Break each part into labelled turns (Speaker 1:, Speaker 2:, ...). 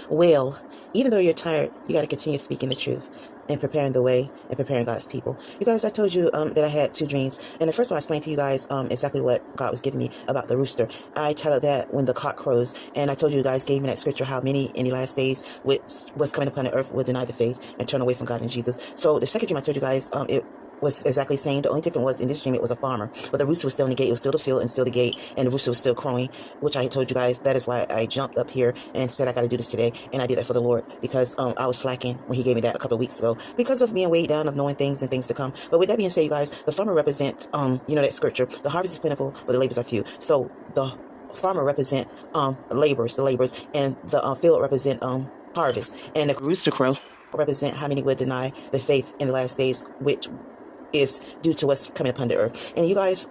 Speaker 1: Well, even though you're tired, you got to continue speaking the truth and preparing the way and preparing God's people. You guys, I told you that I had 2 dreams. And the first one, I explained to you guys exactly what God was giving me about the rooster. I titled that When the Cock Crows. And I told you guys, gave me that scripture, how many in the last days was coming upon the earth will deny the faith and turn away from God and Jesus. So the second dream I told you guys, it was exactly the same. The only difference was in this dream it was a farmer, but the rooster was still in the gate. It was still the field and still the gate, and the rooster was still crowing, which I had told you guys. That is why I jumped up here and said I got to do this today, and I did that for the Lord because I was slacking when He gave me that a couple of weeks ago because of being weighed down, of knowing things and things to come. But with that being said, you guys, the farmer represent that scripture. The harvest is plentiful, but the labors are few. So the farmer represent the laborers, and the field represent harvest, and the rooster crow represent how many would deny the faith in the last days, which is due to us coming upon the earth. And you guys,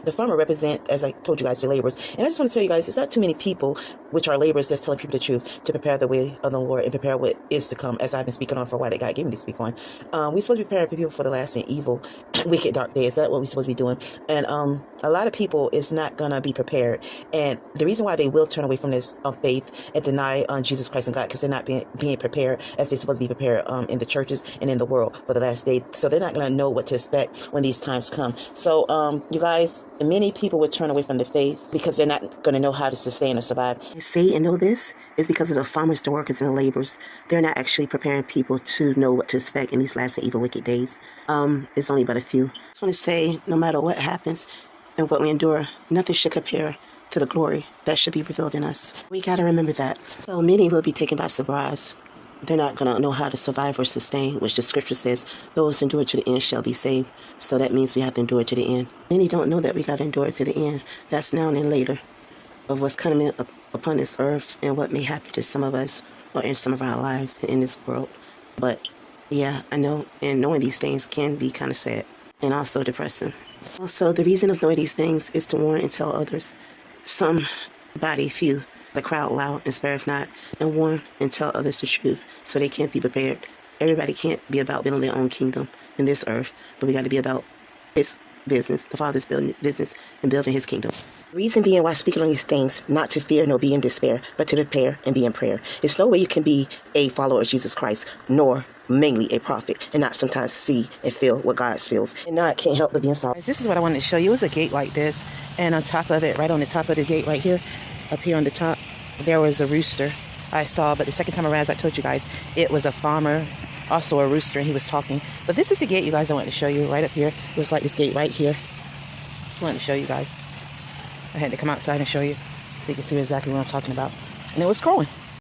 Speaker 1: the farmer represent, as I told you guys, the laborers. And I just want to tell you guys, it's not too many people, which are laborers, that's telling people the truth to prepare the way of the Lord and prepare what is to come, as I've been speaking on for a while that God gave me to speak on. We're supposed to be preparing people for the last and evil, wicked, dark days. That's what we're supposed to be doing. And a lot of people is not going to be prepared. And the reason why they will turn away from this faith and deny Jesus Christ and God, because they're not being prepared as they're supposed to be prepared in the churches and in the world for the last day. So they're not going to know what to expect when these times come. So you guys, many people would turn away from the faith because they're not going to know how to sustain or survive. I say and know this is because of the farmers, the workers, and the laborers. They're not actually preparing people to know what to expect in these last and evil wicked days. It's only but a few. I just want to say, no matter what happens and what we endure, nothing should compare to the glory that should be revealed in us. We got to remember that. So many will be taken by surprise. They're not going to know how to survive or sustain, which the scripture says, those who endure to the end shall be saved. So that means we have to endure to the end. Many don't know that we got to endure to the end. That's now and then later of what's coming upon this earth and what may happen to some of us or in some of our lives in this world. But yeah, I know, and knowing these things can be kind of sad and also depressing. Also, the reason of knowing these things is to warn and tell others. Somebody, few, the crowd loud and spare if not, and warn and tell others the truth so they can't be prepared. Everybody can't be about building their own kingdom in this earth, but we got to be about His business, the Father's business, and building His kingdom. Reason being why speaking on these things, not to fear nor be in despair, but to prepare and be in prayer. There's no way you can be a follower of Jesus Christ, nor mainly a prophet, and not sometimes see and feel what God feels. And now I can't help but be in sorrow. This is what I wanted to show you. It was a gate like this, and on top of it, right on the top of the gate right here, up here on the top, there was a rooster I saw. But the second time around, as I told you guys, it was a farmer, also a rooster, and he was talking. But this is the gate, you guys, I wanted to show you right up here. It was like this gate right here. Just wanted to show you guys. I had to come outside and show you so you can see exactly what I'm talking about. And it was crowing.